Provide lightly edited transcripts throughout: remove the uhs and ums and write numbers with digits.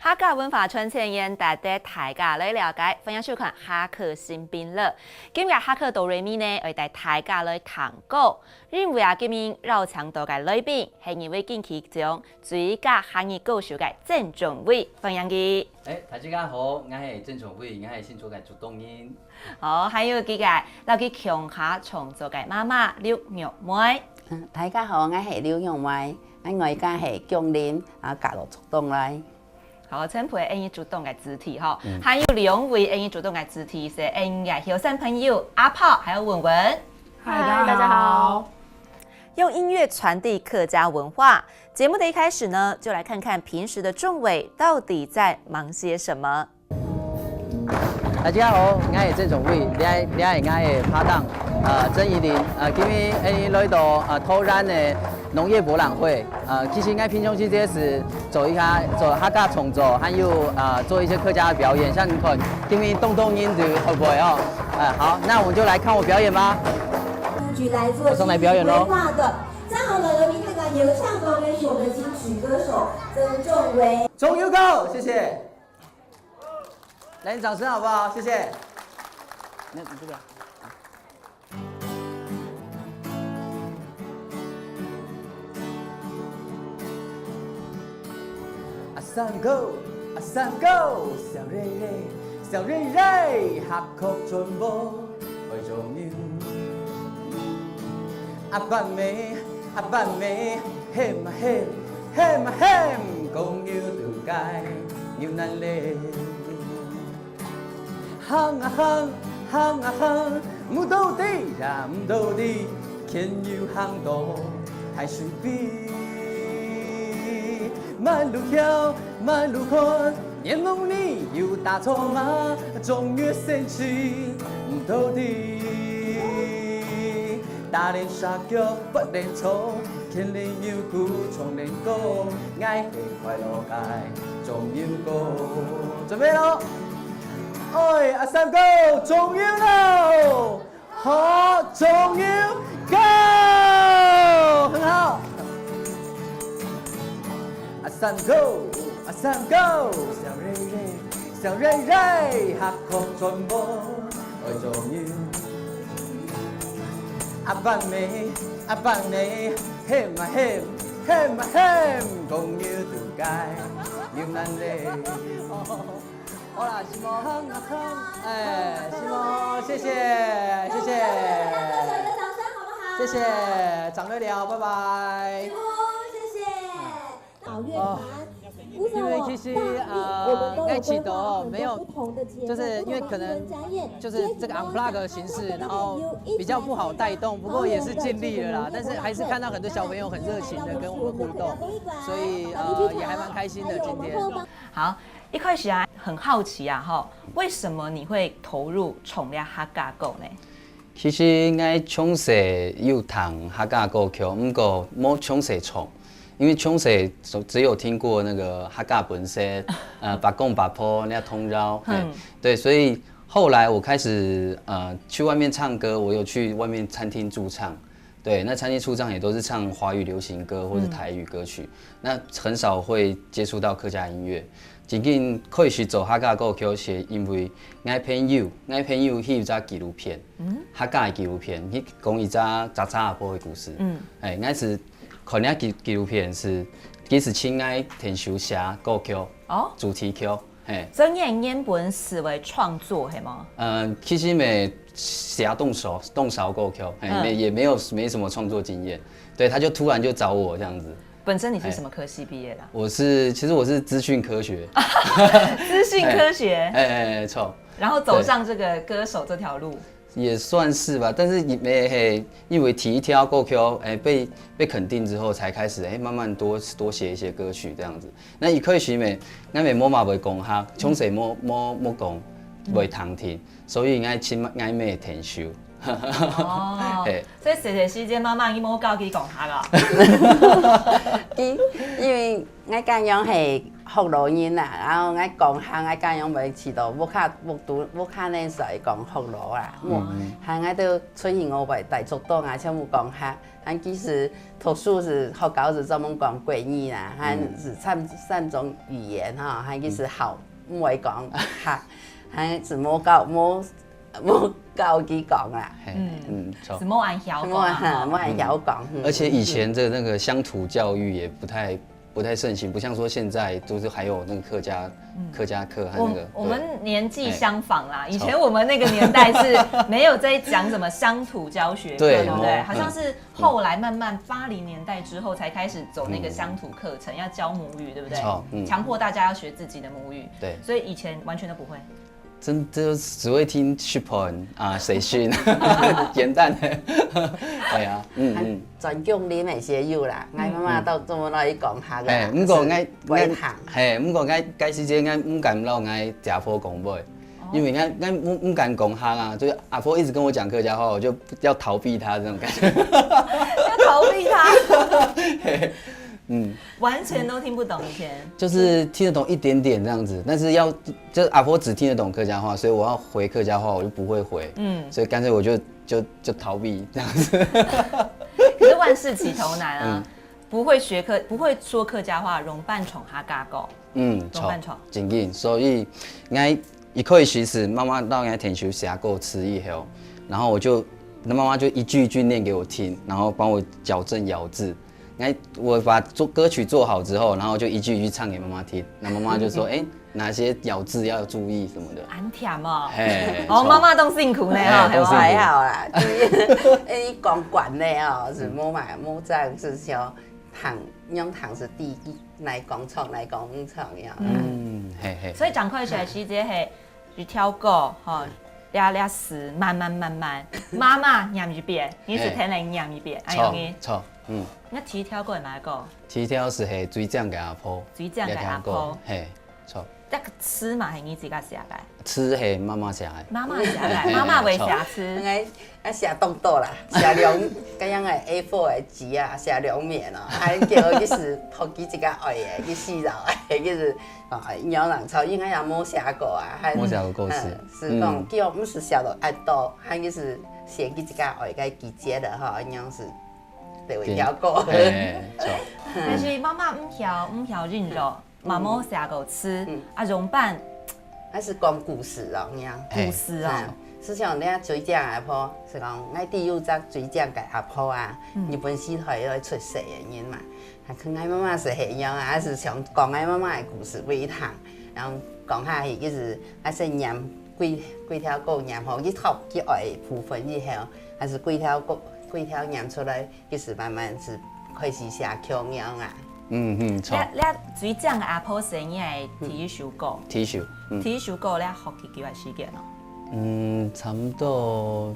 客家文化传承人带大家来了解，分享收看客家新兵乐。今日客家哆瑞咪呢，会带大家来谈歌。因为今日绕墙道嘅来宾係因为近期奖最佳客语歌手嘅郑仲伟分享嘅。大家好，我係郑仲伟，我係新竹嘅主動人。好，還有幾個留喺鄉下創作嘅媽媽劉玉梅。大家好，我係劉玉梅，我而家係江林加入出動來。好，陳培演主動嘅肢體哈，還有兩位演主動嘅肢體是演嘅後生朋友阿炮，還有文文。嗨，大家好。用音乐传递客家文化。节目的一开始呢，就来看看平时的仲伟到底在忙些什么。大家好，我係鄭仲偉，你係我嘅拍檔曾怡玲。今日來到土然嘅農業博覽會。其實我平常時這是做客家創作，還有做一些客家的表演。像你看，今日動音的會不會哦？好，那我們就來看我表演吧。我上來表演嘍。正好呢，有名客家有唱歌跟我们金曲歌手曾仲伟。仲有夠，謝謝。來，你掌聲好不好？謝謝。那你這個。阿三哥，阿三哥，小瑞瑞，小瑞瑞，客曲全部為重要。阿爸妹，阿爸妹，hem a hem，hem a hem，共要渡街，要難嚟。行啊行，行啊行，唔到地呀唔到地，天要行到太水邊。馬路橋，馬路看，年農你要打錯嘛，終於升起唔到地。打連沙腳不連草，天連要鼓從連歌，愛起快樂界仲要高。準備咯！哎，阿三哥，仲要咯，好，仲要 go， 很好。阿三哥，阿三哥，小瑞瑞，小瑞瑞，客曲全部愛重要。阿爸妹，阿爸妹，hem a hem，hem a hem， 共要渡街，要難嚟。好啦，西蒙，西蒙，謝謝，謝謝，謝謝，長對了，拜拜。謝謝。老樂團。因為其實愛祈禱沒有，就是因為可能就是這個 unplug 的形式，然後比較不好帶動，不過也是盡力了啦。但是還是看到很多小朋友很熱情的跟我們互動，所以也還蠻開心的今天。好，一開始很好奇為什麼你會投入創立客家歌呢？其實我從細有彈客家歌曲，不過冇從細創。因為從小只有聽過那個客家本色，八公八婆那通繞，對，所以後來我開始去外面唱歌，我有去外面餐廳駐唱，對，那餐廳駐唱也都是唱華語流行歌或是台語歌曲，那很少會接觸到客家音樂。最近開始做客家歌曲是因為我朋友翕一隻紀錄片，客家的紀錄片，去講一隻查查阿婆的故事，我是。看那紀錄片是，其實親愛填修寫歌曲，主題曲，真原本是為創作係嗎？其實沒寫動手歌曲，也沒什麼創作經驗，對，他就突然就找我這樣子。本身你是什麼科系畢業的？其實我是資訊科學。資訊科學。錯。然後走上這個歌手這條路。也算是吧，但是因為提一條歌曲，被肯定之後，才開始慢慢多寫一些歌曲這樣子。那一開始我冇嘛會講客，從細冇講會通聽，所以我愛咩填修。哦，所以細時間媽媽已經冇教佢講客啦。因為我家樣係福罗音啦，然后爱讲行爱讲样袂饲到，要较呢在讲福罗啦，行爱都出现我袂大作动啊，全部讲下，咱其实读书是学校是专门讲国语啦，还是三种语言哈，还其实好唔会讲哈，还是冇教去讲啦，错是莫按晓讲，冇按晓讲。而且以前的那个乡土教育也不太盛行，不像说现在就是还有那个客家课和那个。我们年纪相仿啦，以前我们那个年代是没有在讲什么乡土教学课，对不对？好像是后来慢慢80年代之后才开始走那个乡土课程，要教母语，对不对？强迫大家要学自己的母语，对，所以以前完全都不会。真的只会听 Chipon 啊，谁训简单的，对啊，全讲恁的些有啦，我妈妈都这么来讲下个。不过不过解释这不敢让食普讲话，因为不敢讲哈啊，就是阿婆一直跟我讲客家话，我就要逃避他这种感觉。要逃避他。完全都听不懂以前，就是听得懂一点点这样子，但是就是阿婆只听得懂客家话，所以我要回客家话我就不会回，所以干脆我就逃避这样子。可是万事起头难啊，不会说客家话，容办宠哈嘎狗，容办宠，真紧，所以一开始是妈妈到天修写过词以后，然后妈妈就一句一句念给我听，然后帮我矫正咬字。我把歌曲做好之后，然后就一句一句唱给妈妈听，那妈妈就说：“哪些咬字要注意什么的。”很甜哦。妈妈都辛苦呢哦，还好啦。你讲惯的哦，是冇这样是像用糖是第一来讲唱来讲唔唱呀。所以讲快起来，其实这系一条歌哈。俩词慢慢，妈妈念一遍，你是听人念一遍，哎呦你。错，那提条过哪个？提条是系水酱给阿婆。水酱给阿婆。嘿，错。那个吃嘛，系你自己写的。吃系妈妈写的。妈妈写的，妈妈会写吃。写动作啦，写两咁样的 A4 的纸啊，写两面哦，还叫伊是头几一个爱的，去洗澡的，就是鸟人草应该也冇写过啊，冇写过故事。是讲叫唔是写到爱多，还就是写几一个爱个季节的哈，一样是对会了过。但是妈妈唔晓认肉，妈妈写过吃，容办还是讲故事哦，样故事哦。是像你水酱阿婆，是讲我第有只水酱嘅阿婆啊，日本时代要出世嘅人嘛，还可爱妈妈是系样啊，还是像讲爱妈妈嘅故事为谈，然后讲下去就是还是念几条歌念好，去头去爱部分以后，还是几条念出来，就是慢慢是开始写腔样啊。错。你水酱嘅阿婆生意系第一首歌。第一首歌你学几久嘅时间咯？差不多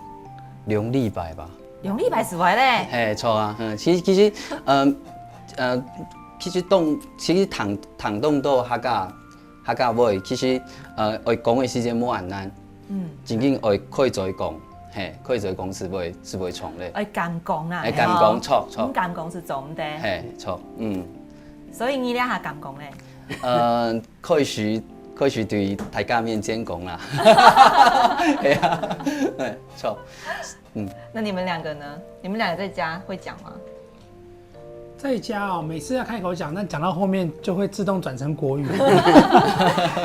2礼拜吧。2礼拜是为咧？错啊，其实其实躺动到客家话，其实会讲的时间冇很难，真正会可以再讲，可以再讲是袂错咧。会敢讲啊？会敢讲错。唔敢讲是总的。错，所以你俩还敢讲咧？可以对大家面前讲啦，错，那你们两个呢？你们两个在家会讲吗？在家哦，每次要开口讲，但讲到后面就会自动转成国语，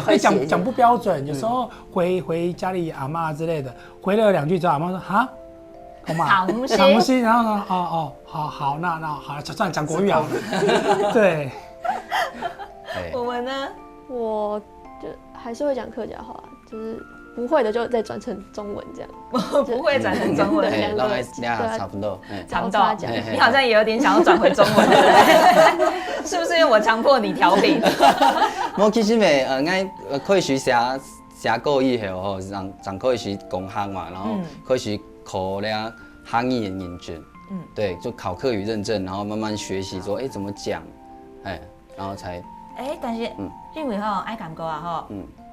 会讲不标准，有时候回家里阿嬷之类的，回了2句之后，阿嬷说哈，干嘛？唐西，然后呢，好，那好了，算了，讲国语好了，对。我们呢？我就还是会讲客家话，就是不会的就再转成中文这样。不会转成中文，差不多。你好像也有点想要转回中文，是不是因为我强迫你调频？我其实咪开始写歌以后吼，让开始讲行嘛，然后开始考了行业的认证，对，就考客语认证，然后慢慢学习说，怎么讲，然后才。但是因为吼爱讲歌啊吼，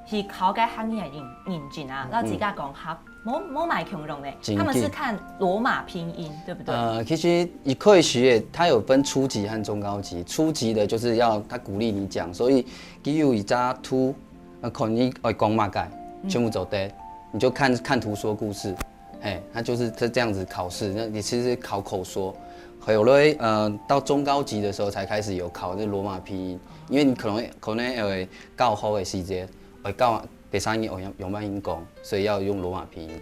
是考该行业认真啊，然后自家讲哈，冇买恐龙嘞，真他们是紧看罗马拼音，对不对？其实以课语学它有分初级和中高级，初级的就是要他鼓励你讲，所以只有一扎图，可能你会讲嘛改，全部走对，你就看图说故事，它就是这样子考试，那你其实考口说。有了到中高级的时候才开始有考这罗马拼音，因为你可能会教好的时间，会教第三音用慢音讲，所以要用罗马拼音。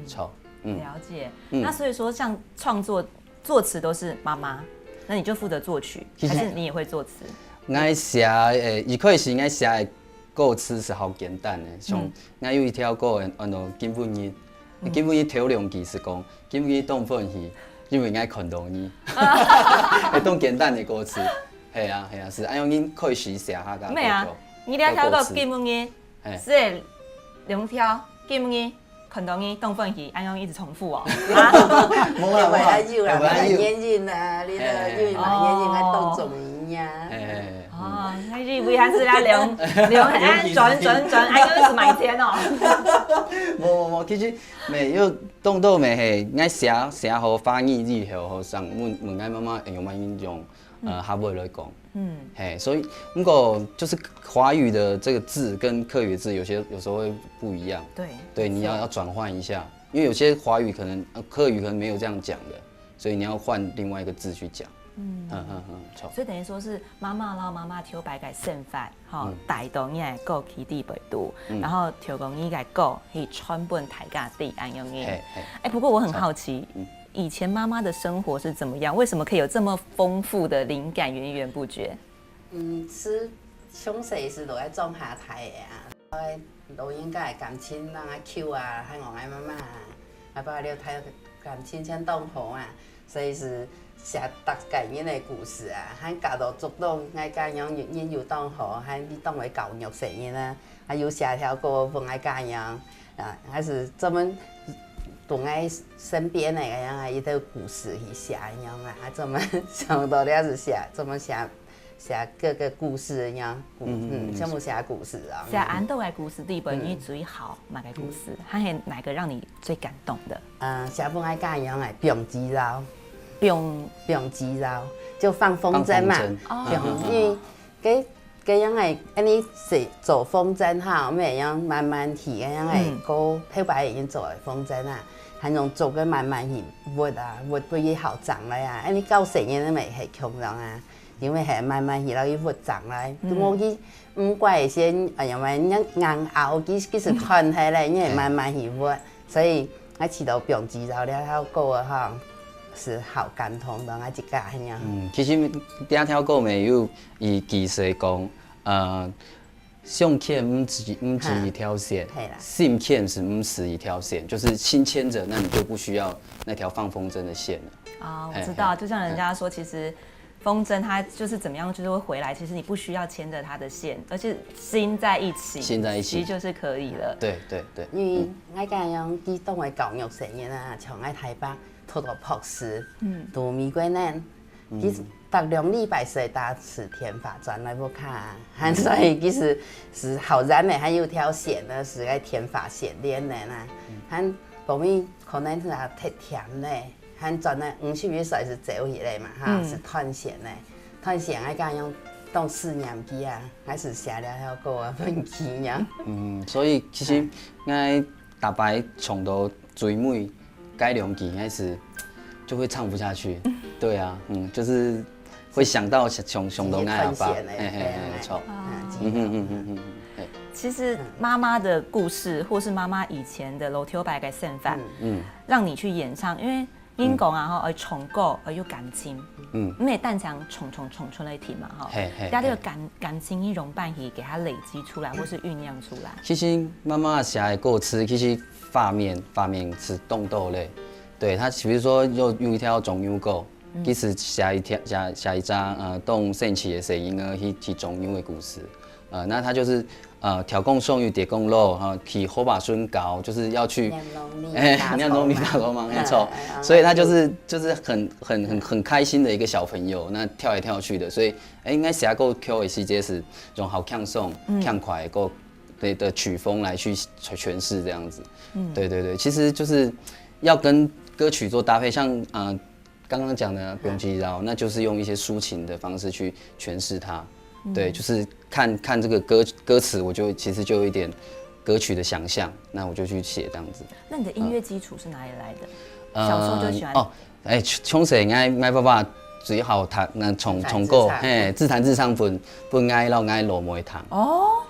错，了解。那所以说，像创作作词都是妈妈，那你就负责作曲，还是你也会作词？我写一开始我写的歌词是好简单的，像我有一条歌按照基本音，基本音头两句是讲基本音当分去。因为爱看到你，会当简单的歌词，系啊，是按用恁开始写下个。没啊，你两条个基本音，是两条基本音、看到音、动分语，按用一直重复哦。冇啦，冇啦，有啦，慢眼睛啊，你的因为慢眼睛爱动重音呀。哦，那是为还是来量按转，按用一直买钱哦。无，其实没有动到没系，爱写好翻译之后，好上问爱妈妈用慢音用哈尾来讲。所以如果就是华语的这个字跟客语的字有时候会不一样。对，你要转换一下，因为有些华语可能客语可能没有这样讲的，所以你要换另外一个字去讲。错。所以等于说是妈妈让妈妈挑白改剩饭，带动你来过起地北度，然后挑工你来过可以穿本台家地安用你。不过我很好奇，以前妈妈的生活是怎么样？为什么可以有这么丰富的灵感源源不绝？是从细时就爱种下台的啊，录音甲感情人啊 Q 啊，还我爱妈妈啊，还把了台感情先动好啊，所以是。写大概念的故事啊，还教导足动，爱教样音又当好，还你当为教育成因啊，还有写条歌分爱教样啊，还是专门同爱身边的样啊，一条故事去写样啊，专门想到了是专门写各个故事一样，全部写故事啊。写安豆的故事里边，你最好哪个故事？还有哪个让你最感动的？写分爱教样的病肌肉。用肌肉就放风筝嘛，因为这样的，你是做风筝哈，我们样慢慢去，这样的个漂白已经做的风筝啊，还用做个慢慢去握啊，握不也好长了呀，你到成年都未系强人啊，因为系慢慢去然后握长来，我去唔怪先，因为硬熬其实团起来，因为慢慢去握，所以我吃到用肌肉了后个哈。是好感动的，我一家那样。其实第条歌没有以技术讲，相牵唔是一条线，心牵是唔是一条线，就是心牵着，那你就不需要那条放风筝的线了。我知道，就像人家说，其实风筝它就是怎么样，就是会回来。其实你不需要牵着它的线，而且心在一起，其实就是可以了。对。因为我家样去当为教育成员啊，像爱台北。土豆博士，读玫瑰嫩，其实逐2礼拜是打10天法转来不看，所以其实是好燃的，还有条线呢，是爱天发线链的啦，还后面可能是太甜的，还转来50岁是走起来嘛，哈，是断线的，断线爱讲用当4年级啊，还是写了条歌啊，分期呀。所以其实我大白唱到最尾。该2句开始就会唱不下去，对啊，就是会想到熊的爱吧，错，其实妈妈的故事，或是妈妈以前的老跳白嘅剩饭，让你去演唱，因为英讲啊，而重构而有感情，因为但强重出来听嘛，哈，加这个感情一融半起，给它累积出来，或是酝酿出来。其实妈妈写的歌词，其实画面是动豆类，对它，比如说有一条中央歌，其实写一张动圣起的声音儿去中央的故事，那它就是调供送与叠供肉哈，去火把孙搞，就是要去念农历大罗忙没错，所以他就是很开心的一个小朋友，那跳来跳去的，所以应该写个 Q 的时节是用好呛送、呛快个的曲风来去诠释这样子。对对对，其实就是要跟歌曲做搭配，像刚刚讲的《不用记绕》，那就是用一些抒情的方式去诠释它。对，就是看这个歌词，我就其实就有一点歌曲的想象，那我就去写这样子。那你的音乐基础是哪里来的？小时候就喜欢从小爱爸爸最好读那从个嘿自弹自唱本爱老爱落梅糖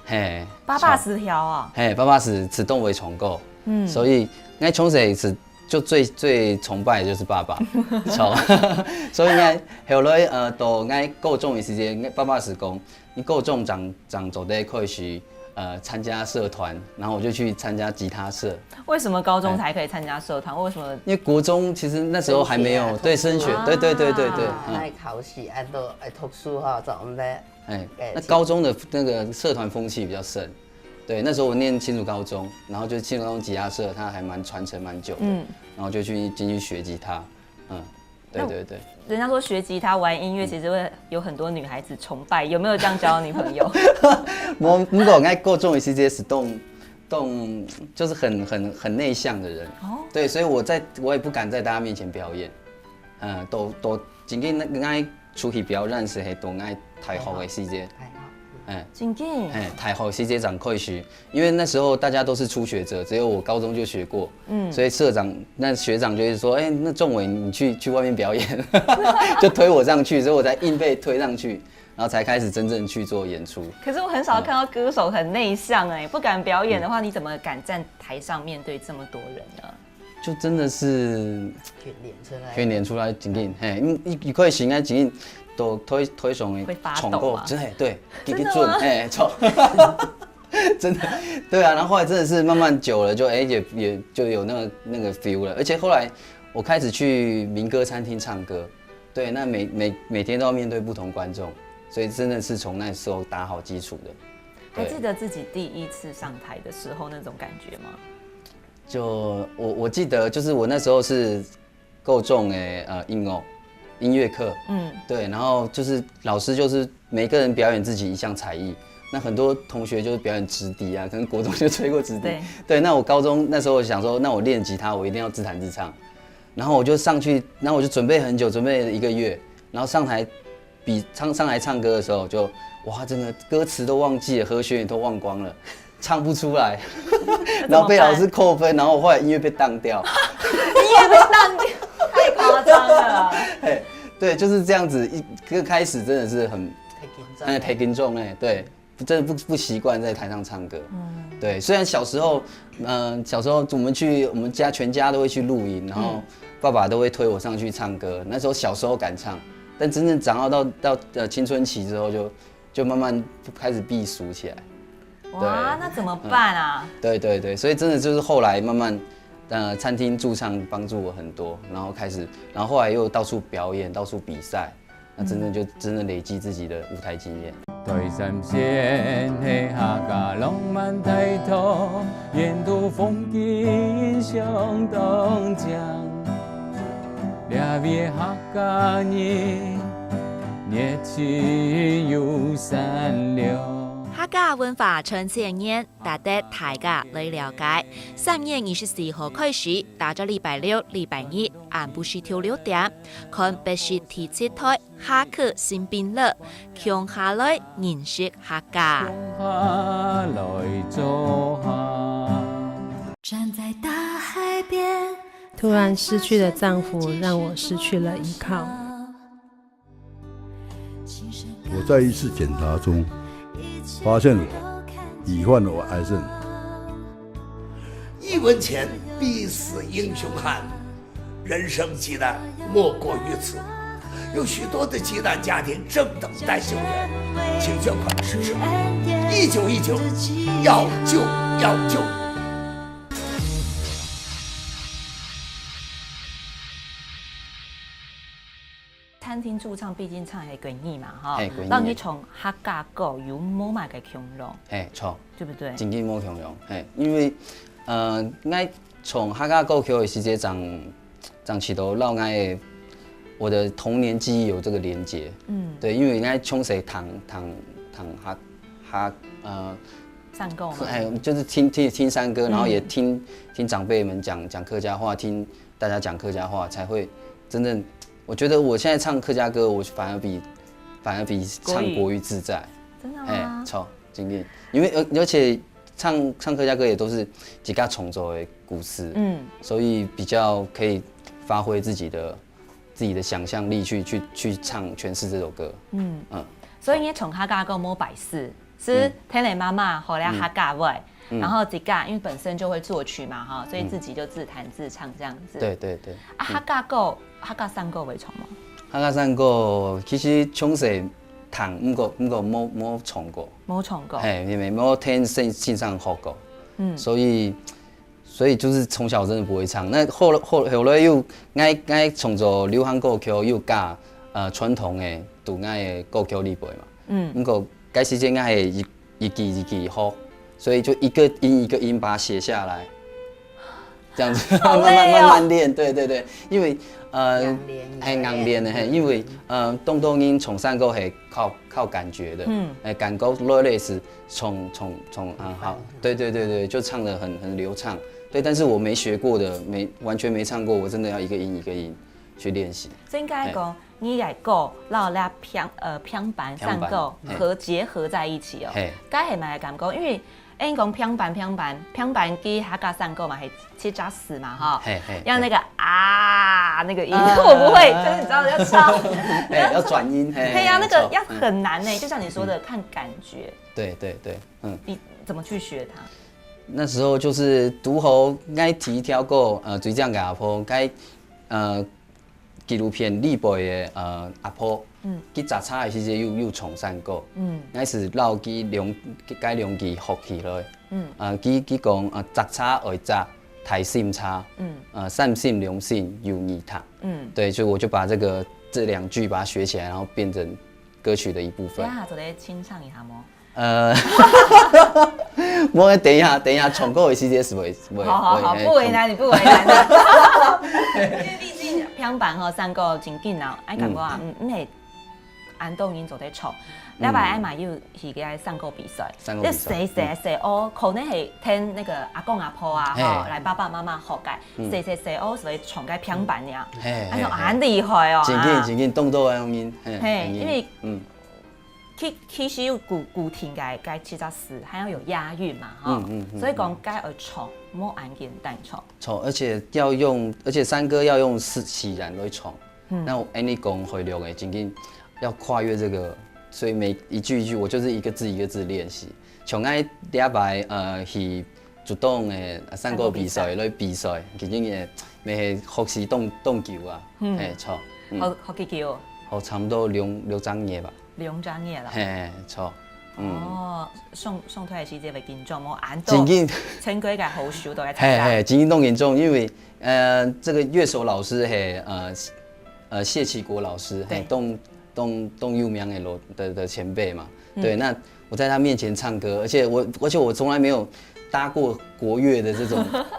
嘿880条啊，嘿880自动为重构，所以爱从小是就最崇拜的就是爸爸，所以爱后来都爱高中的时间，爸爸是讲你高中长走在开始参加社团，然后我就去参加吉他社。为什么高中才可以参加社团？为什么？因为国中其实那时候还没有对升学，对，爱考试，爱读书哈，怎么的？那高中的那个社团风气比较盛。对，那时候我念新竹高中，然后就新竹高中吉他社，它还蛮传承蛮久的，然后就进去学吉他，对。人家说学吉他玩音乐，其实会有很多女孩子崇拜，有没有这样交女朋友？我爱高中的时间是就是很内向的人，对，所以我也不敢在大家面前表演，都真正爱出去表演是都爱台学的时间。真紧，台后时间长开始，因为那时候大家都是初学者，只有我高中就学过，所以学长就会说，那仲伟你去外面表演，就推我上去，所以我才硬被推上去，然后才开始真正去做演出。可是我很少看到歌手很内向不敢表演的话，你怎么敢站台上面对这么多人呢？就真的是训练出来，真紧，一块行啊，真紧。都推崇的宠过，真的对，给准宠，真的对啊。然后后来真的是慢慢久了，就也就有那个 feel 了。而且后来我开始去民歌餐厅唱歌，对，那每天都要面对不同观众，所以真的是从那时候打好基础的。还记得自己第一次上台的时候那种感觉吗？就我记得，就是我那时候是够重的音乐课，对，然后就是老师就是每个人表演自己一项才艺，那很多同学就是表演直笛啊，可能国中就吹过直笛，对，那我高中那时候想说，那我练吉他我一定要自弹自唱，然后我就上去，然后我就准备很久，准备了1个月，然后上台唱歌的时候就哇，真的歌词都忘记了，和弦也都忘光了，唱不出来，然后被老师扣分，然后我后来音乐被当掉，音乐被当掉。太夸张了，对，就是这样子。一开始真的是很太紧张对，真的不习惯在台上唱歌。对，虽然小时候我们家全家都会去露营，然后爸爸都会推我上去唱歌。那时候小时候敢唱，但真正长到青春期之后就慢慢开始避俗起来。哇，那怎么办啊？对，所以真的就是后来慢慢。餐厅驻唱帮助我很多，然后后来又到处表演，到处比赛，那真的累积自己的舞台经验。台三线的客家浪漫态度，沿途风景相当强，两位客家人热情又善良。客家文化传承年，值得大家来了解。3月24號開始，打咗禮拜6、禮拜日，晏晡時條6點，看北市第7台客家新兵樂，共下來認識客家。站在大海邊，突然失去的丈夫，让我失去了依靠。我在一次检查中发现我罹患了癌症。一文钱必死英雄汉，人生极难莫过于此。有许多的极难家庭正等待救援，请捐款支持1919，要救要救。餐厅驻唱毕竟唱係鬼意嘛，哈，讓你從客家歌有冇埋嘅強融，錯，對不對？真嘅冇強融，因為我從客家歌曲的時節長起頭，讓我的童年記憶有這個連結，對，因為我從小上够吗？就是听山歌，然后也听长辈们讲客家话，听大家讲客家话，才会真正。我觉得我现在唱客家歌，我反而比唱国语自在。真的吗？超经典，因为而且唱客家歌也都是几个重奏的故事，所以比较可以发挥自己的想象力去唱诠释这首歌。所以你从客家歌摸百事是听你妈妈后来客家味，然后自己因为本身就会作曲嘛哈，所以自己就自弹自唱这样子。对。客家歌、客家山歌会唱吗？客家山歌其实从小弹，不过冇唱过。冇唱过。因为冇听线上学过。所以就是从小真的不会唱。那后来又爱创作流行歌曲，又加传统的杜爱的歌曲里背嘛。不过该时间爱一句学，所以就一个音把它写下来，这样子慢慢练。对，因为硬练的，因为动音从山歌是靠感觉的，感觉落类是从好，对，就唱得很流畅。对，但是我没学过的，完全没唱过，我真的要一个音去练习。所以应该讲，你来歌，然后来平板上歌结合在一起哦。该系咪感觉？因为因讲平板跟客家山歌嘛是7+4嘛哈，要那个那个音，我不会，就是你知道要唱，要转音，对呀，那个要很难呢，就像你说的，看感觉。对，你怎么去学它？那时候就是拄好爱提挑过水酱给阿婆，该纪录片李辈的阿婆，去杂差的时阵又重山歌，爱是绕去改良机学起来，去讲杂差会杂，台心差，善心良心有你他，对，所以我就把这2句把它学起来，然后变成歌曲的一部分。做咧清唱一下吗？我等一下重播的时间是会。好，不为难你，不为难你。因为毕竟平板和山歌真紧啊，爱感觉啊，系按动音做咧唱。礼拜爱嘛有去个山歌比赛，你写可能系听那个阿公阿婆啊，来爸爸妈妈学嘅，写所以唱个平板呀，很厉害哦。真紧动作用音，因为其实有古听该7+4，还要有押韵嘛，所以讲该会唱，莫按简单唱。唱，而且山歌要用自然来唱。那你讲会录的，真紧要跨越这个，所以每一句我就是一个字练习。像爱礼拜去主动的山歌比赛来比赛，其实咪系学习动球啊，唱。学几球？学差不多2张页吧。2张页啦。错。送退的时间会紧张，冇按到。请几个好手都来参加。真紧动严重，因为这个乐手老师谢启国老师，动幼苗的前辈嘛，对，那我在他面前唱歌，而且我从来没有搭过国乐的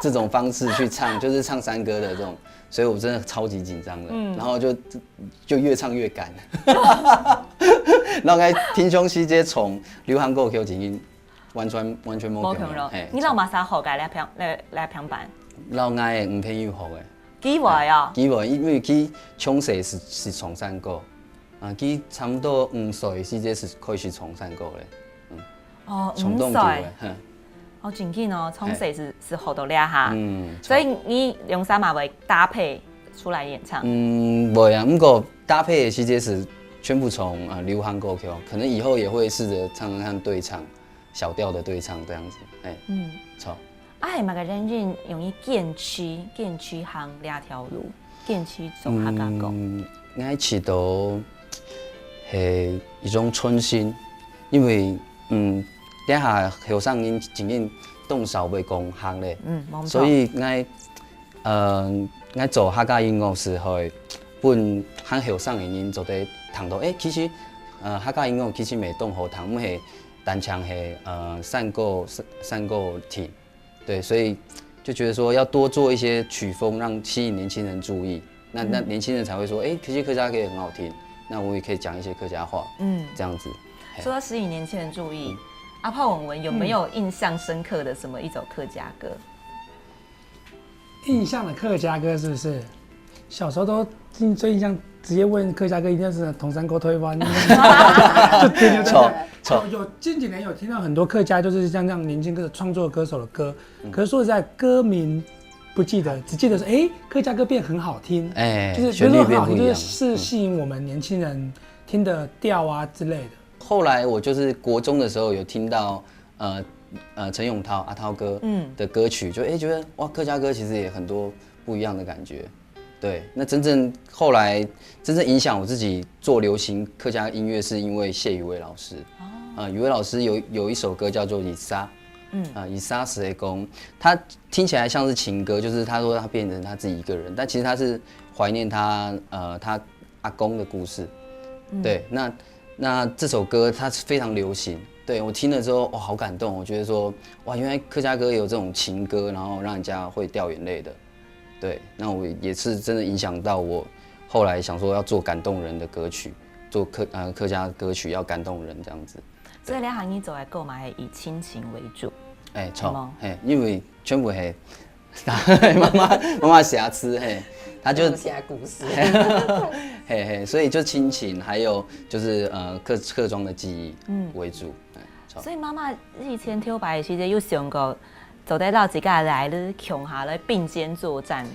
这种方式去唱，就是唱山歌的这种，所以我真的超级紧张的，然后就越唱越赶，然后该听兄西街从流行歌曲已经完全冇强了。你老马啥学嘅来平板？老爱5天又学的。几位啊？因为佢从小是从山歌，佢差不多5岁时节是开始从山歌嘞。5岁。真紧哦，从小是学到了哈。所以你用啥嘛会搭配出来演唱？袂啊，不过搭配的时节是全部从流行歌曲，可能以后也会试着唱看对唱，小调的对唱这样子。错。系咪个人人容易建区行2条路，建区走客家歌。爱起到系一种春心，因为底下后生人真正动手袂讲行咧，所以爱做客家音乐是去本向后生的人做在谈到，其实客家音乐其实袂动好谈，唔系单唱系山歌听。对，所以就觉得说要多做一些曲风，让吸引年轻人注意。那年轻人才会说，其实客家歌也很好听，那我也可以讲一些客家话，这样子。说到吸引年轻人注意，阿炮文文有没有印象深刻的什么一首客家歌？印象的客家歌是不是？小时候都最印象，直接问客家歌一定是同山沟推湾，就听就有近几年有听到很多客家就是像这样年轻歌创作歌手的歌，可是说实在歌名不记得，只记得是客家歌变很好听，就是旋律变不一样，就是吸引我们年轻人听的调啊之类的。后来我就是国中的时候有听到陈永涛阿涛哥的歌曲，就觉得哇客家歌其实也很多不一样的感觉。对，那后来真正影响我自己做流行客家音乐，是因为谢宇威老师。宇威老师有一首歌叫做《以沙》，以沙石的公，他听起来像是情歌，就是他说他变成他自己一个人，但其实他是怀念他阿公的故事。对，那这首歌它是非常流行。对我听了之后，哇，好感动！我觉得说，哇，原来客家歌也有这种情歌，然后让人家会掉眼泪的。对，那我也是真的影响到我，后来想说要做感动人的歌曲，做客家歌曲要感动人这样子。所以两行你走来购买以亲情为主。错，因为全部是妈妈瑕疵，他就写故事，所以就亲情，还有就是客庄的记忆为主。所以妈妈以前跳牌的时候有想过，走在到自家来咧穷下来并肩作战。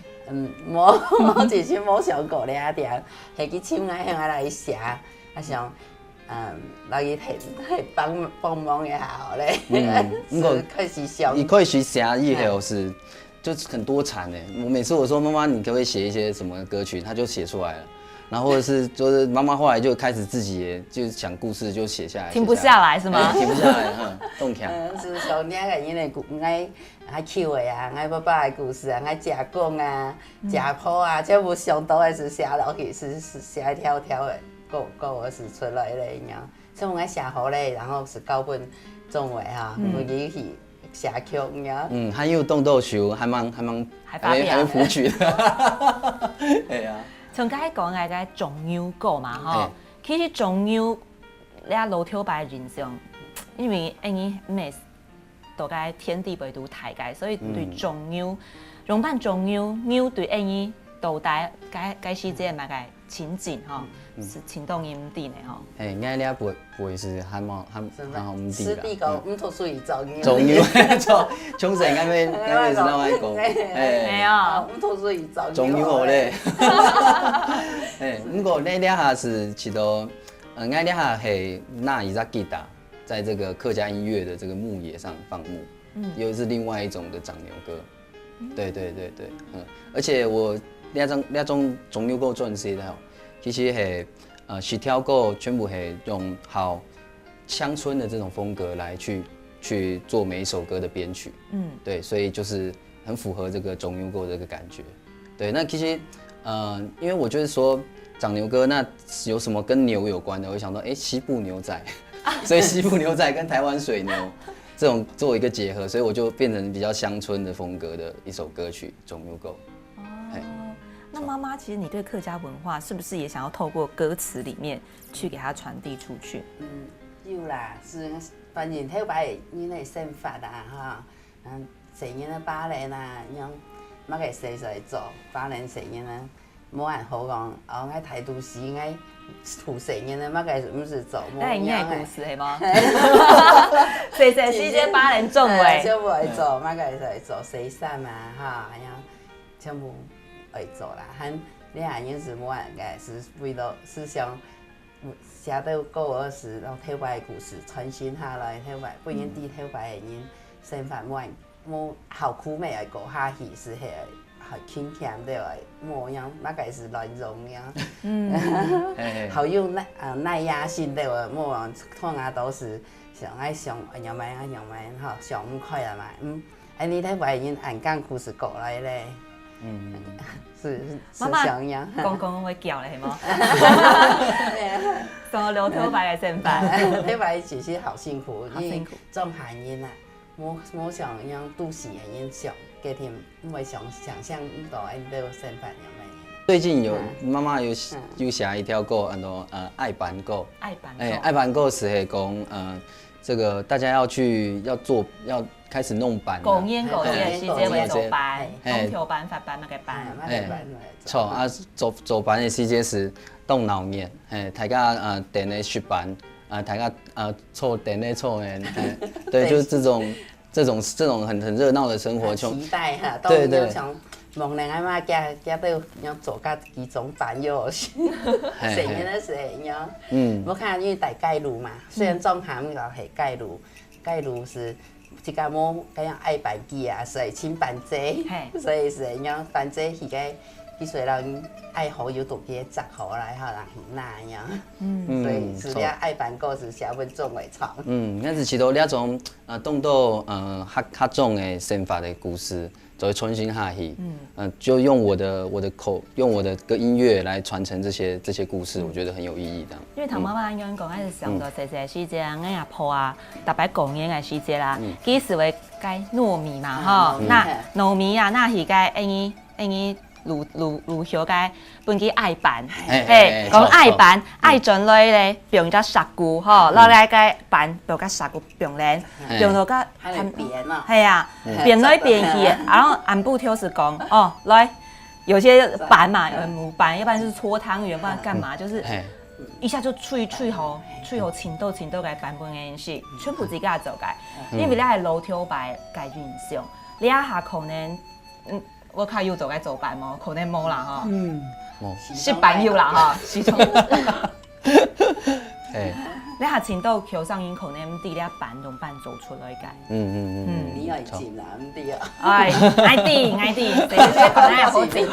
冇之前冇想过咧，点系去请来向来写，想来去帮忙一下好咧。开始想，你可以去写以后是就是很多产的。我每次我说妈妈，你可不可以写一些什么歌曲，她就写出来了。然后或者是就是妈妈后来就开始自己也就是讲故事就写下来，停不下来是吗？停不下来，动起来。是上两个人的爱口的啊，爱爸爸的故事啊，爱食讲啊，食谱啊，全部上多的是写落去，是写一条条的，个是出来的样。全部爱写好嘞，然后是高本中文哈，有语气写曲样。还有动豆球，还蛮谱曲的。对啊。像刚才讲的中央歌嘛吼，其实中央咧老跳牌人上，因为因咩大概天地唯独大概，所以对中央用办中央，央对因倒台该时节嘛个情景吼，是情动音地呢吼。哎，俺俩不是还蛮唔地啦。师弟讲唔读书中央。中央错，穷死俺们是那外讲。没有，唔读书中央。中央好嘞。不过那俩下是起到，俺俩下系拿一只吉他，在这个客家音乐的这个牧野上放牧，又是另外一种的长牛歌。对，而且我那种中央歌专辑的，其实系是跳歌全部系用好乡村的这种风格来去做每一首歌的编曲。对，所以就是很符合这个中央歌这个感觉。对，那其实因为我就是说长牛歌，那有什么跟牛有关的？我想到西部牛仔，所以西部牛仔跟台湾水牛这种做一个结合，所以我就变成比较乡村的风格的一首歌曲《中牛歌》。那妈妈，其实你对客家文化是不是也想要透过歌词里面去给它传递出去？有啦，是反正跳摆因为生法啊哈，成日的芭蕾啦，样乜嘅细细做芭蕾成日啦，冇人好讲，爱态度是爱土成日的乜嘅唔是做，那应该故事系吗？细细时间芭蕾中位，全部会做乜嘅会做西衫啊哈，样全部。会做啦，和你下因是冇人嘅，是为了是想写到够儿时，然后跳摆的故事传承下来，跳摆不因地跳摆的人生活冇好苦美的过下去，是系轻强的模样，乜嘅是乱容样，好有耐压性的模样，创啊都是上爱上样买哈，上唔快啊嘛，你跳摆因按讲故事过来咧。是妈妈想样，公公会叫嘞，系吗？从留跳摆的先法，跳摆其实好辛苦，好辛苦。种寒人啊，冇想样都市的人想，家庭唔会想象到因都生法样咩。最近妈妈有写一条歌，爱板歌。爱板歌。爱板歌是系讲这个大家要开始弄板，公演时节为做班，空调班、发班那个班，错啊，做班的时节是动脑面，大家电的训班，大家凑电的凑的，对，就是这种很热闹的生活，期待哈，对。望人阿妈家都要做甲集中班哟，谁人咧谁样？我看因为大盖路嘛，虽然中寒就系盖路是一家母咁样爱办机啊，所以请办这，所以是样办这迄个，比如人爱好有多啲杂好来哈人那样，所以是了爱办故事写文总为创。但是其实那种动到较重的生法的故事。就会重新下去，就用我的音乐来传承这些故事，我觉得很有意义的。因为唐妈妈讲讲，还是上到细细时节，俺阿婆啊，特别公演的时节啦，其实会改糯米嘛，吼，那糯米啊，那是该安尼如小该本去爱办，讲爱办爱转来咧，用只砂锅吼，落来该办用个砂锅用咧，用到个很扁啊，系啊，扁来扁去，然后俺不挑是讲哦，来有些板嘛，有木板，要不然就是搓汤圆，不然干嘛就是一下就吹好青豆该版本的是全部自家做该，因为你系老挑白该运用，你下可能我较有做该做班冇，可能冇啦吼，是班有啦吼，是从。你下前度桥上因可能啲咧班用班做出来嘅。你要进啊，唔对啊。哎，爱啲，这些可能也好进。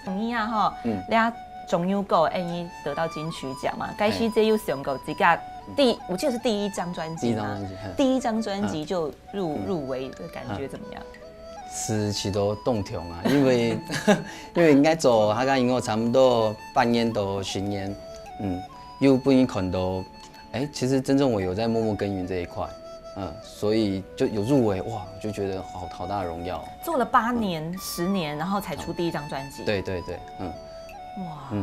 同意啊吼，你下中央歌因得到金曲奖嘛，该时这又上过自家我记得是第一张专辑嘛，第一张专辑就入围的感觉怎么样？是其都动听啊，因为应该做客家音乐差不多半年到10年，又不应看到，其实真正我有在默默耕耘这一块，所以就有入围，哇，就觉得好大的荣耀。做了8年、10年，然后才出第一张专辑。对，哇，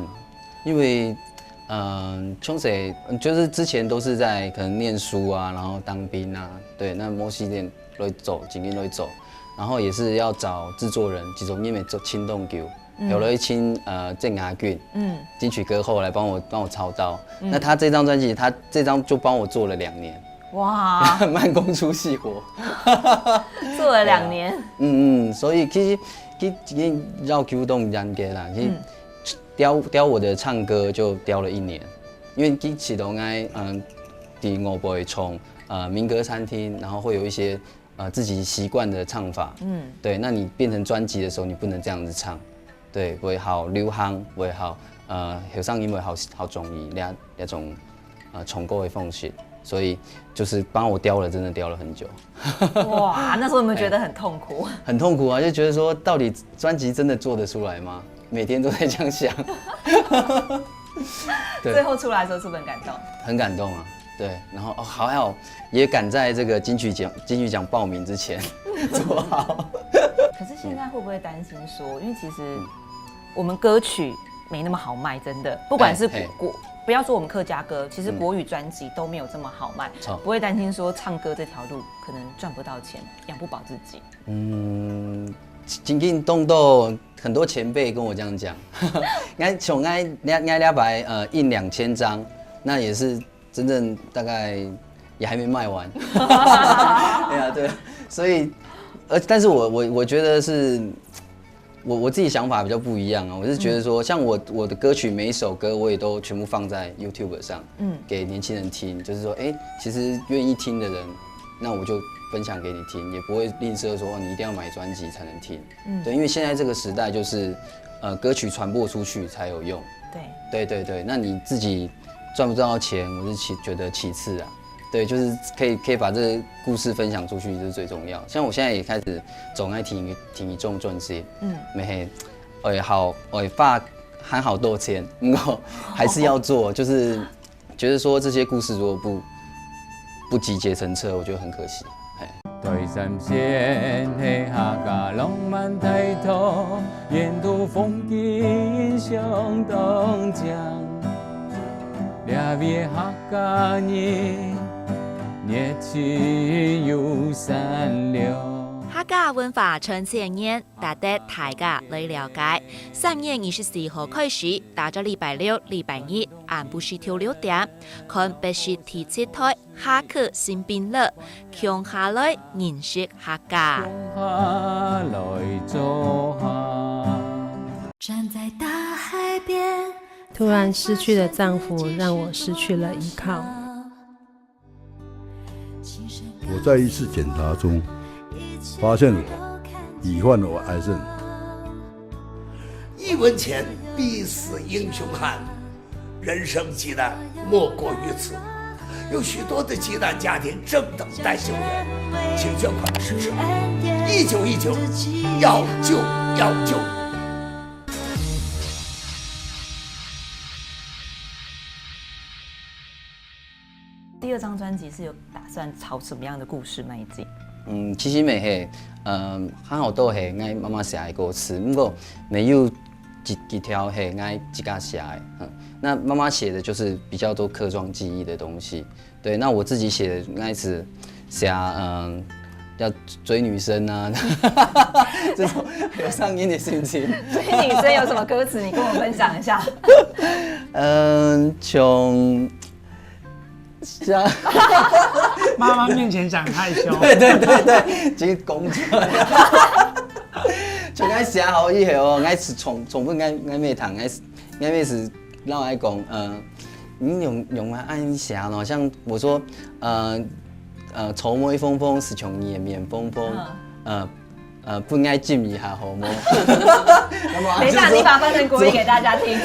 因为冲水就是之前都是在可能念书啊，然后当兵啊，对，那摩西店来走，景点来走。然后也是要找制作人，其中因为做轻动球，有了一请郑雅俊，金曲歌后来帮我操刀。那他这张专辑，他这张就帮我做了2年，哇，慢工出细活，做了2年。所以其实绕 Q 动人家啦，其实雕我的唱歌就雕了1年，因为其实都爱第5步从民歌餐厅，然后会有一些。自己习惯的唱法，对，那你变成专辑的时候，你不能这样子唱，对，会好流行，会好后上音会好中意那种重构的方式，所以就是帮我雕了，真的雕了很久。哇，那时候有没有觉得很痛苦？很痛苦啊，就觉得说到底专辑真的做得出来吗？每天都在这样想。最后出来的时候是不是很感动？很感动啊。对，然后还好也赶在这个金曲奖报名之前做好。可是现在会不会担心说，因为其实我们歌曲没那么好卖，真的，不管是不要说我们客家歌，其实国语专辑都没有这么好卖，不会担心说唱歌这条路可能赚不到钱，养不饱自己。最近动到很多前辈跟我这样讲，从爱200印2000张，那也是。真正大概也还没卖完，对啊，对，所以，但是我觉得是，我自己想法比较不一样啊。我是觉得说，像我的歌曲每一首歌我也都全部放在 YouTube 上，给年轻人听，就是说，其实愿意听的人，那我就分享给你听，也不会吝啬说你一定要买专辑才能听，对，因为现在这个时代就是，歌曲传播出去才有用，对，那你自己。赚不赚到钱，我是觉得其次啊，对，就是可以把这个故事分享出去，这是最重要。像我现在也开始总爱听一众专辑，没嘿，好，发还好多钱，还是要做，就是觉得说这些故事如果不集结成册，我觉得很可惜。对三线的客家浪漫抬头，沿途风景相当强。俩别客家人，热情又善良。客家文化千千年，值得大家来了解。3月24號開始，打咗禮拜六、禮拜日，晏晡時6點，看北市第7台客家新兵樂，共下來認識客家。站在大海边，突然失去的丈夫让我失去了依靠。我在一次检查中发现我罹患了癌症。一文钱必死英雄汉，人生极难莫过于此。有许多的极难家庭正等待救援，请捐款支持1919，要救要救。第2張專輯是有打算朝什麼樣的故事邁進？其實咪係，還好都係愛媽媽寫的歌詞，不過沒有幾條係愛自己寫的。那媽媽寫的就是比較多客莊記憶的東西，對。那我自己寫的那是寫要追女生啊，這種有上癮的心情。追女生有什麼歌詞？你跟我分享一下。從像媽媽面前講害羞。對，即係工作。從愛寫好以後，愛從本愛咩堂，愛咩是讓我愛講，你用來愛寫咯，像我說，愁眉風風是從顏面風風，不愛浸一下好嗎？等一下，你把翻成國語給大家聽。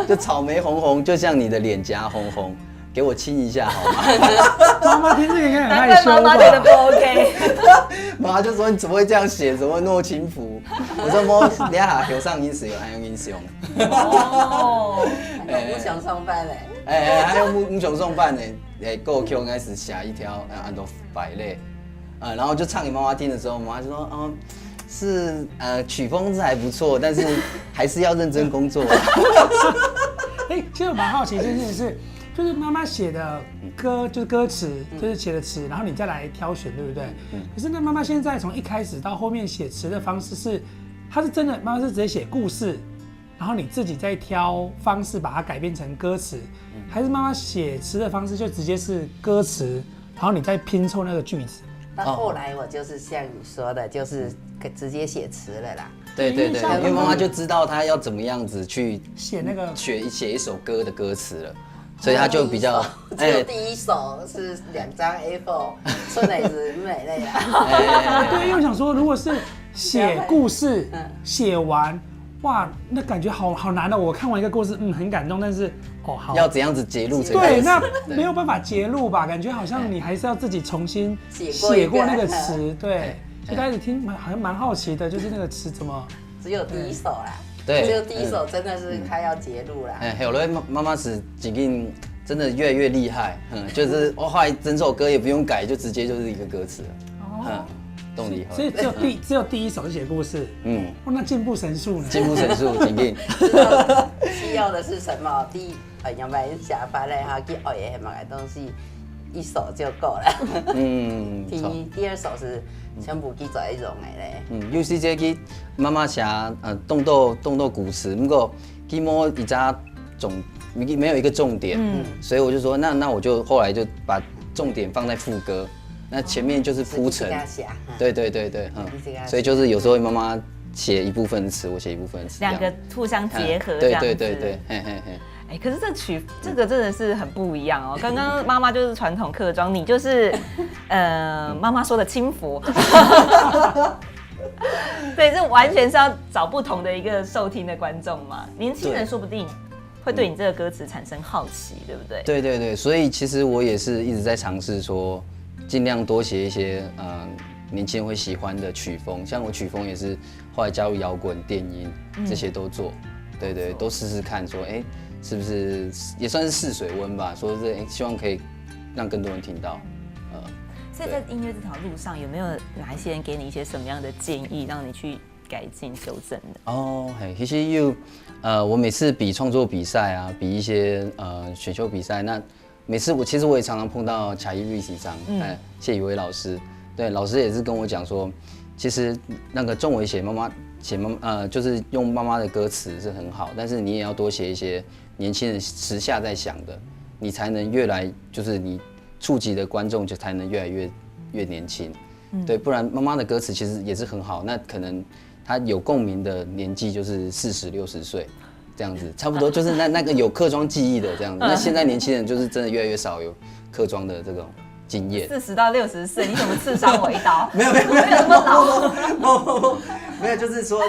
就草莓紅紅，就像你的臉頰紅紅。給我親一下好嗎？媽媽聽這個應該很害羞吧？媽媽覺得不 OK。媽媽就說你怎麼會這樣寫？怎麼會那麼輕浮？我說冇，你下有上英雄，還有英雄。哦，英雄送飯嘞。還有英雄送飯嘞，夠 Q 應該是下一條按照擺類，然後就唱給媽媽聽的時候，媽媽就說，哦，是曲風是還不錯，但是還是要認真工作。其實我蠻好奇一件事是。就是媽媽寫的歌，就是歌詞，就是寫的詞，然後你再來挑選，對不對？可是那媽媽現在從一開始到後面寫詞的方式是，她是真的，媽媽是直接寫故事，然後你自己再挑方式把它改編成歌詞，還是媽媽寫詞的方式就直接是歌詞，然後你再拼湊那個句子？到後來我就是像你說的，就是直接寫詞了啦。對，因為媽媽就知道她要怎麼樣子去寫那個寫一首歌的歌詞了。所以他就比較，只有第一首是2張 A4， 剩的是美類啦。對，因為我想說，如果是寫故事，寫完，哇，那感覺好難的。我看完一個故事，很感動，但是好要怎樣子節錄？對，那沒有辦法節錄吧？感覺好像你還是要自己重新寫過那個詞，對。所以開始聽，好像蠻好奇的，就是那個詞怎麼？只有第一首啦。對，只有第一首真的是他要節錄啦。後來媽媽是最近真的越來越厲害，就是後來整首歌也不用改，就直接就是一個歌詞了。動力。所以只有第一首是寫故事。那進步神速呢？進步神速，肯定。需要的是什麼？要買下班嘞哈，去學嘢買個東西，一首就夠了。第二首是全部記在一種的咧。有時這去媽媽寫動到古詞，不過基摩一扎沒有一個重點，所以我就說那我就後來就把重點放在副歌，那前面就是鋪陳。對，所以就是有時候媽媽寫一部分詞，我寫一部分詞，兩個互相結合這樣子。對，可是這個真的是很不一樣哦。剛剛媽媽就是傳統客莊，你就是媽媽說的輕浮。對，這完全是要找不同的一個收聽的觀眾嘛。年輕人說不定會對你這個歌詞產生好奇，對不對？對，所以其實我也是一直在嘗試說，盡量多寫一些年輕人會喜歡的曲風，像我曲風也是後來加入搖滾、電音這些都做，對，都試試看說，是不是也算是試水溫吧？說是希望可以讓更多人聽到。所以在音樂這條路上，有沒有哪一些人給你一些什麼樣的建議，讓你去改進修正的？其實我每次比創作比賽啊，比一些選秀比賽，那每次其实我也常常碰到卡伊瑞喜长，谢宇威老师，对，老师也是跟我讲说，其实那个仲维写就是用妈妈的歌词是很好，但是你也要多写一些年轻人时下在想的，你才能就是你触及的观众就才能越来越年轻，对，不然妈妈的歌词其实也是很好，那可能他有共鸣的年纪就是40、60岁。这样子差不多就是那个有客庄记忆的这样子。那现在年轻人就是真的越来越少有客庄的这种经验。40到60岁，你怎么刺伤我一刀？没有那么老，没有，就是说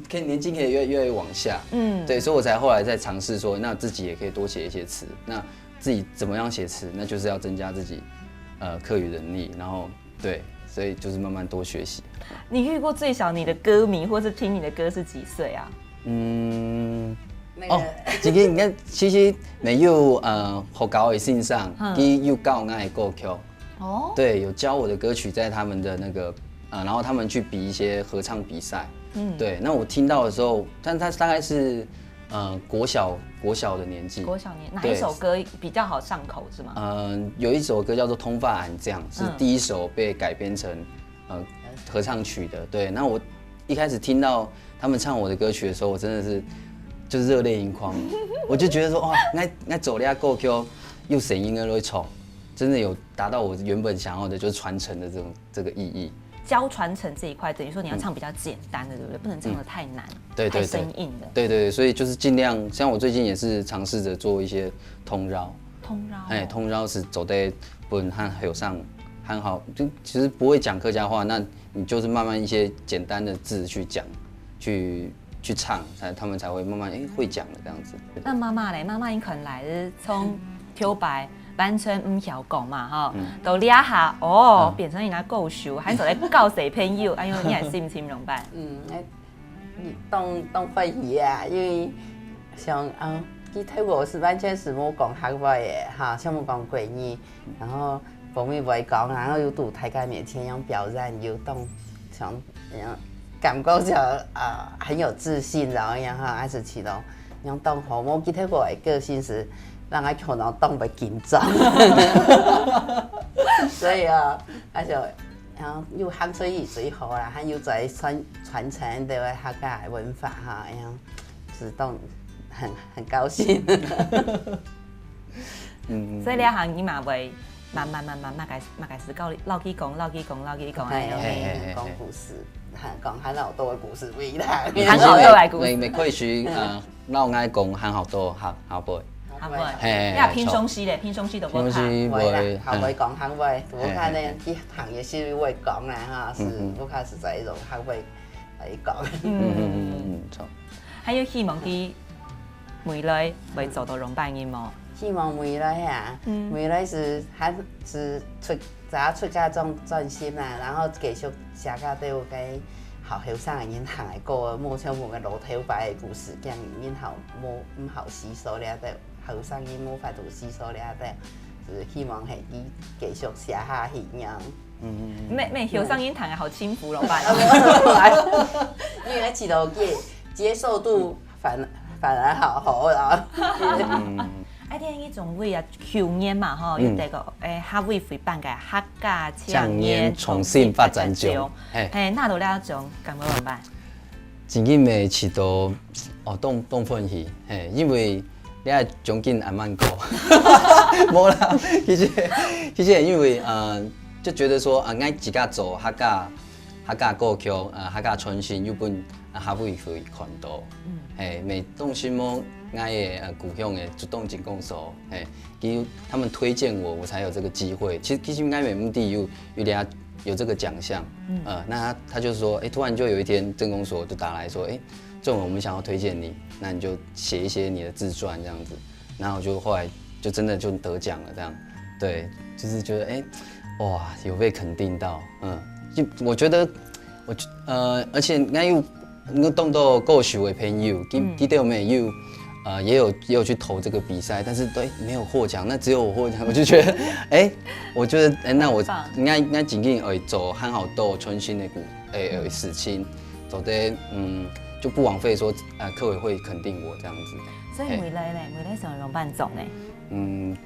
年纪可以越来越往下。对，所以我才后来在尝试说，那自己也可以多写一些词。那自己怎么样写词？那就是要增加自己客语能力，然后对，所以就是慢慢多学习。你遇过最小你的歌迷或是听你的歌是几岁啊？这个应该其实没有学校的线上，佢有教我的歌曲。哦，对，有教我的歌曲在他们的那个然后他们去比一些合唱比赛。对，那我听到的时候，但他大概是国小的年纪。国小年哪一首歌比较好上口是吗？有一首歌叫做《通发俺酱》，是第一首被改编成合唱曲的。对，那我一开始听到他们唱我的歌曲的时候，我真的是就是热泪盈眶，我就觉得说哇，那走了歌曲又声音都会唱，真的有达到我原本想要的，就是传承的这个意义。教传承这一块，等于说你要唱比较简单的，对不对？不能唱得太难，太生硬的。对，所以就是尽量，像我最近也是尝试着做一些通绕。通绕是走在本和有上很好，就其实不会讲客家话，那你就是慢慢一些简单的字去讲，去唱，他们才会慢慢会讲的这样子。那妈妈嘞，妈妈因可能来是从挑白。完全唔晓讲嘛，哈，到俩下变成人家故事，还在教小朋友，哎呦，你系心情怎么办？当会议啊，因为像佢睇我是完全是冇讲客话的哈，像冇讲国语，然后后面不会讲，然后又到大家面前用表演，又当像感觉就很有自信，然后哈，还是起到，让当好冇佢睇我的个性是。让他可能动不紧张，所以他就又喊出去最好啦，还又在传承的客家文化哈，是动很高兴。所以两行你嘛会慢慢开始教老几讲，讲故事，讲很好多的故事不一样，很好多的故事，没可以去老爱讲很好多好不？行袂，你拼双溪咧，拼双溪都无看，袂啦，后尾讲行袂，我看呢去行也是会讲啦哈，是我看是在一种行会来讲。错。还有希望佢未来会做到容办音冇？希望未来啊，未来是还是出家专心啦，然后继续写到对有个好后生的人行的歌，冇像冇个老头白的故事，咁人好唔好吸收了的。后生伊冇法度吸收了的，就是希望系伊继续写下去样。咩后生音弹的好轻浮咯吧？因为起头接受度反而好啦。听伊种位啊，去年嘛吼，有第个客委会办嘅客家腔音重新发展奖，那到了种感觉怎么办？真紧的起头动欢喜，因为。你爱将近按慢过，无啦，其实因为就觉得说爱自家做客家歌曲客家传承，又本客委会看到，每动心么爱的故乡的主动进攻手，他们推荐我才有这个机会。其实应该每目的有这个奖项，那他就说，突然就有一天政工所就打来说，仲文我们想要推荐你，那你就写一些你的自传这样子，然后就后来就真的就得奖了这样，对，就是觉得哇有被肯定到，就我觉得而且我有动到够许的朋友，记得我们也有去投这个比赛，但是对没有获奖，那只有我获奖，我就觉得我觉得那我应该仅仅走很好多春心的事情，走的就不枉费说客委会肯定我这样子。所以未来想容办总呢？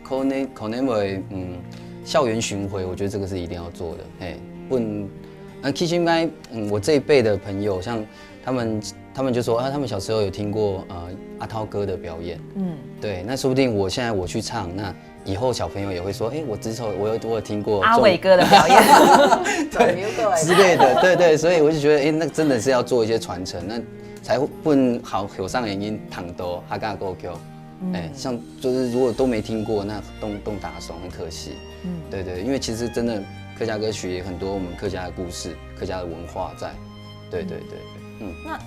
可能会校园巡回，我觉得这个是一定要做的。其实应该我这一辈的朋友，像他们就说啊，他们小时候有听过阿涛哥的表演，对，那说不定我现在去唱，那以后小朋友也会说，我有听过阿伟哥的表演，对之类的，对，所以我就觉得，那真的是要做一些传承，那才会好有上原因躺多哈嘎够 Q，像就是如果都没听过，那动打怂很可惜，对，因为其实真的客家歌曲也很多我们客家的故事、客家的文化在，对，那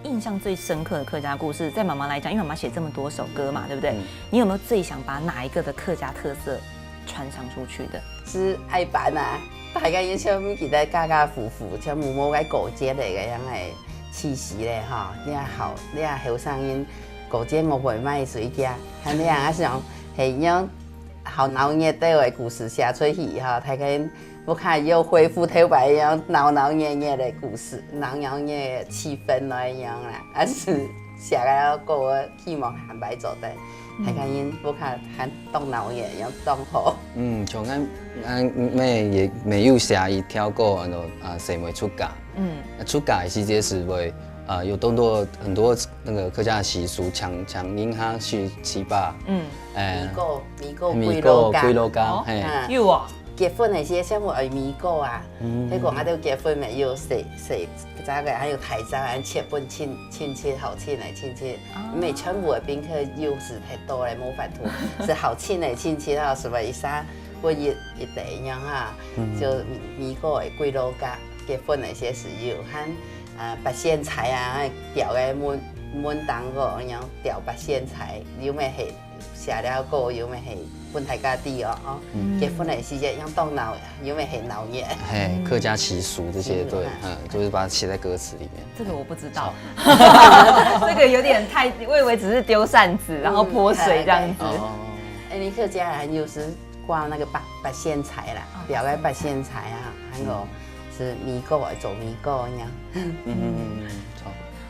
印象最深刻的客家故事，在妈妈来讲，因为妈妈写这么多首歌嘛，对不对？你有没有最想把哪一个的客家特色传唱出去的？是爱版啊，大家印象唔记得家家户户像某某个古节嚟嘅样嘅气息咧哈，你好，你后生人古节我会卖水家，还你啊想系样好闹热的故事写出去哈，大家我看又恢复头摆一样闹热热的故事，闹热的气氛那样啦，还是写个个希望喊白做的。大家因我看还当闹热样当好。像咱没有写伊跳过谁没出嫁，出嫁的时节是会有很多那个客家的习俗，抢银行去七八，米糕龟肉糕，有啊。结婚那些像我米糕啊，那个我都结婚没有谁咋个还有台上还切分亲戚好亲的亲戚，因为全部的宾客又是太多了，没法度是好亲的亲戚啊，什么一啥我一代样哈，就米糕的龟肉糕，结婚那些是有和八仙菜啊，调个满当个样调八仙菜，有咩系下了个有咩系。本台家地哦，结婚的时间要动脑，有没有很闹热？客家习俗这些对，就是把它写在歌词里面。这个我不知道，这个有点太，我以为只是丢扇子然后泼水这样子。你客家人有时挂那个八仙菜啦，表个八仙菜啊，还有是米糕啊，做米糕一样。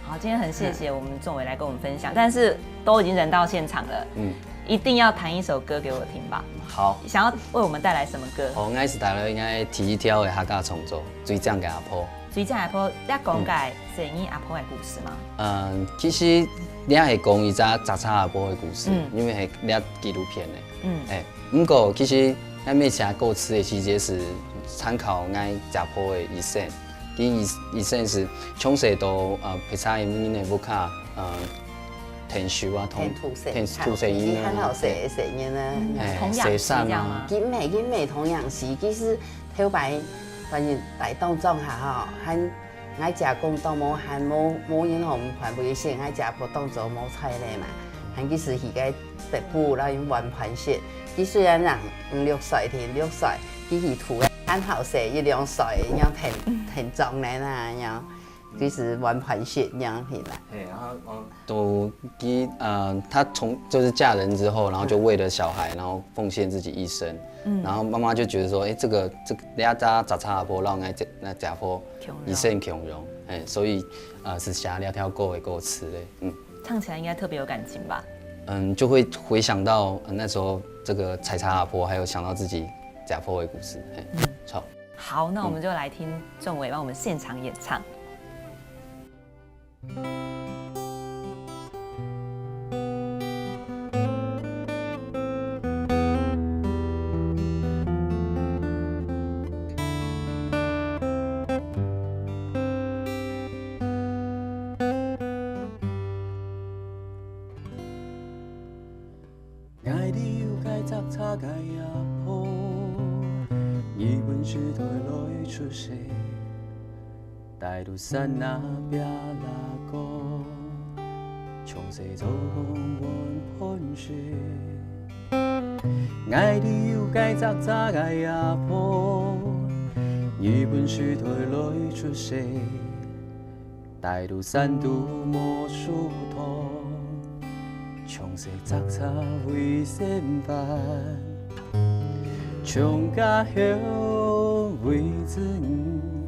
好，今天很谢谢我们仲伟来跟我们分享，但是都已经人到现场了，一定要弹一首歌给我听吧。好，想要为我们带来什么歌？我应是大家应该提一条的客家创作，水涨给阿婆。水涨阿婆，你讲解谁演阿婆的故事吗？其实你是讲伊只杂差阿婆的故事，因为是你纪录片的。不过其实咱每写歌词的时节是参考咱阿婆的一生。以前是从小到皮菜面的不卡田树啊，田土石医院啊，童养媳这样吗？金美童养媳，其实头摆反正大当中下吼，喊爱食公当冇喊冇因吼唔还袂先，爱食不当做冇菜咧嘛，喊其实迄个北部啦因玩盘雪，佢虽然人5、6岁田6岁，佢是土的。很好食，1、2岁，样挺壮的啦，样就是玩盘雪样起来。然后都她就是嫁人之后，然后就为了小孩，然后奉献自己一生。然后妈妈就觉得说，这个你要杂差阿婆让那家婆一生穷荣，所以是写了条歌的歌词嘞，唱起来应该特别有感情吧？就会回想到那时候这个采茶阿婆，还有想到自己家婆的故事，好，那我们就来听仲伟帮我们现场演唱。爱你有该杂差该阿婆。日本时代来出世，大陆山那边那个，从小做工玩盘雪。爱你有该杂杂个阿婆，日本时代来出世，大陆山都莫梳头，从小杂杂为先饭。从家后为子女，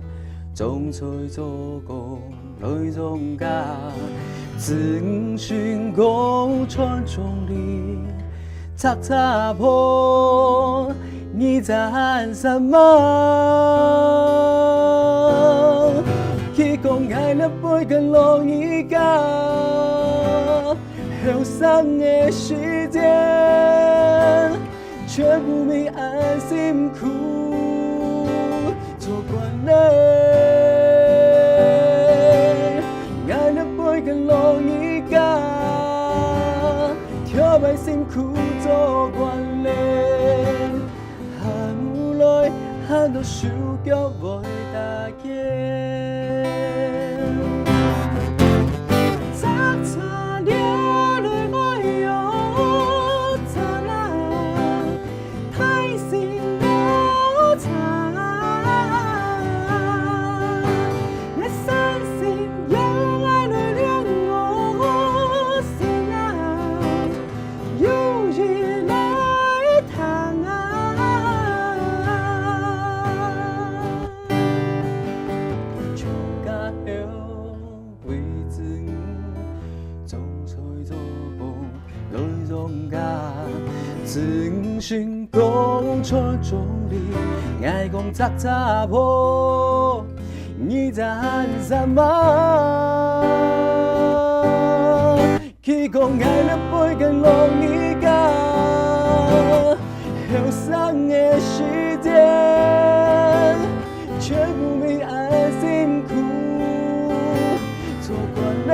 种菜做工来种家，子孙高传宗里，擦擦破，你在喊什么？去讲爱那杯更容易讲，后生的时间，却不明爱辛苦做惯了。爱那杯更容易讲，跳摆辛苦做惯了，喊不来，喊到手脚袂大家。心讲出中理，爱讲擦擦破，你在喊什么？去讲爱那杯更容易讲，后生的时间，却不明爱辛苦做惯了，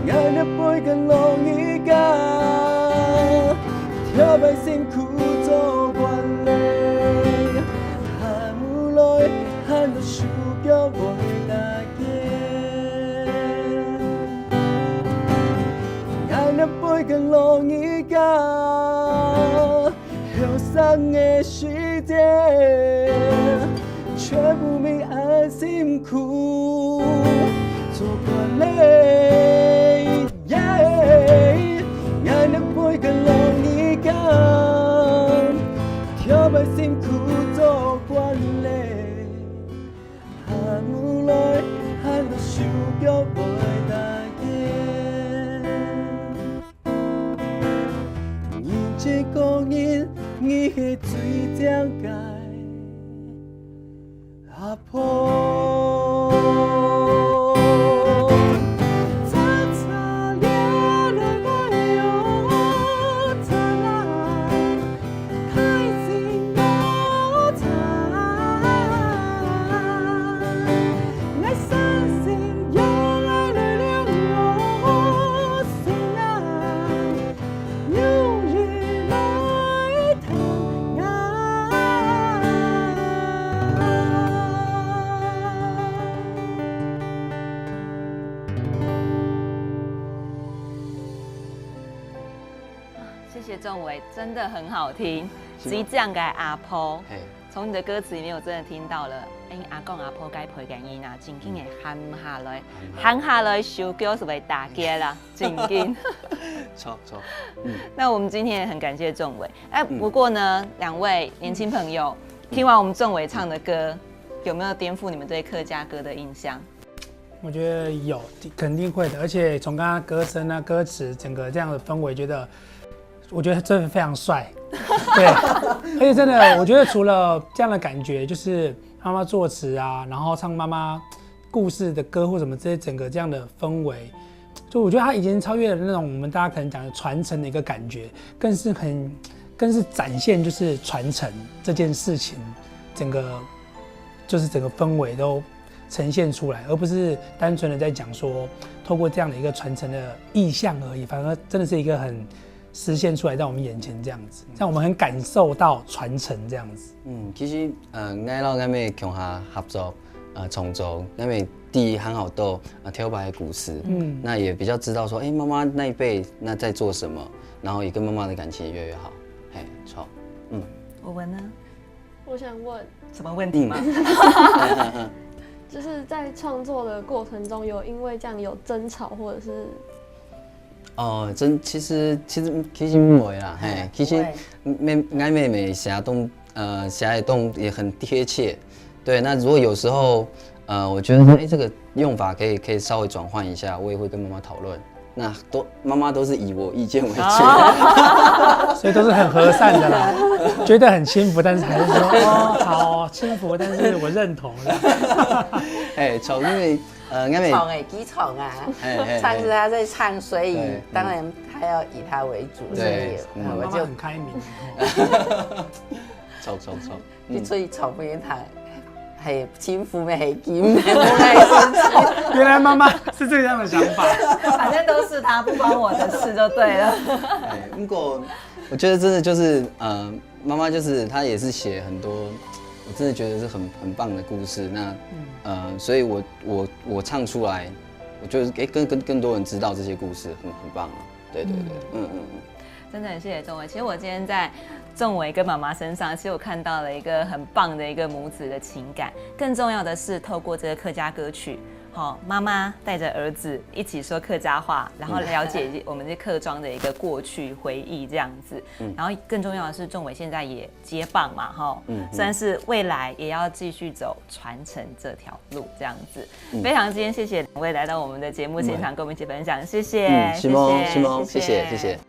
爱那杯更容易讲。跳摆辛苦做惯了，喊不来，喊到手脚袂大家。爱那杯更容易讲，后生的时间，却不明爱辛苦做惯了。爱那杯更容易。跳摆辛苦做惯了，喊不来，喊到手脚袂大家。你这个人，你的水井盖阿婆。谢谢仲伟，真的很好听。水井的阿婆，从你的歌词里面，我真的听到了，阿公阿婆该陪囡囡啊，真紧的喊下来，手脚是会打结啦，真紧。错。那我们今天也很感谢仲伟。不过呢，两位年轻朋友，听完我们仲伟唱的歌，有没有颠覆你们对客家歌的印象？我觉得有，肯定会的。而且从刚刚歌声啊、歌词整个这样的氛围，我觉得真的非常帅。对，而且真的，我觉得除了这样的感觉，就是妈妈作词啊，然后唱妈妈故事的歌或什么这些整个这样的氛围，就我觉得它已经超越了那种我们大家可能讲的传承的一个感觉，更是展现就是传承这件事情，整个氛围都呈现出来，而不是单纯的在讲说透过这样的一个传承的意象而已，反而真的是一个很实现出来在我们眼前这样子，让我们很感受到传承这样子。其实爱老咱们共下合作创作，咱们第很好多跳摆的故事，那也比较知道说，妈妈那一辈那在做什么，然后也跟妈妈的感情也越来越好。错，我问呢？我想问什么问题吗？就是在创作的过程中，有因为这样有争吵，或者是其实不会啦，其实爱妹妹写的动也很贴切，对。那如果有时候我觉得说，这个用法可以稍微转换一下，我也会跟妈妈讨论，那妈妈都是以我意见为主，所以都是很和善的啦，觉得很轻浮，但是还是说哦好轻浮，但是我认同了。哎，从因为因为宠基宠啊，唱是他在唱，所以当然他要以他为主，所以我就很开明。宠，你出去宠俾他。系轻浮咩？系金？原来妈妈是这样的想法，反正都是他，不关我的事就对了。不过我觉得真的就是妈妈就是她也是写很多，我真的觉得是很棒的故事。那所以我唱出来，我觉得跟更多人知道这些故事很棒啊。对，真的很谢谢仲伟。其实我今天在仲伟跟妈妈身上，其实我看到了一个很棒的一个母子的情感。更重要的是，透过这个客家歌曲，妈妈带着儿子一起说客家话，然后了解我们这客庄的一个过去回忆这样子。然后更重要的是，仲伟现在也接棒嘛，算是未来也要继续走传承这条路这样子。非常今天谢谢两位来到我们的节目现场，跟我们一起分享，谢谢，西蒙，谢谢。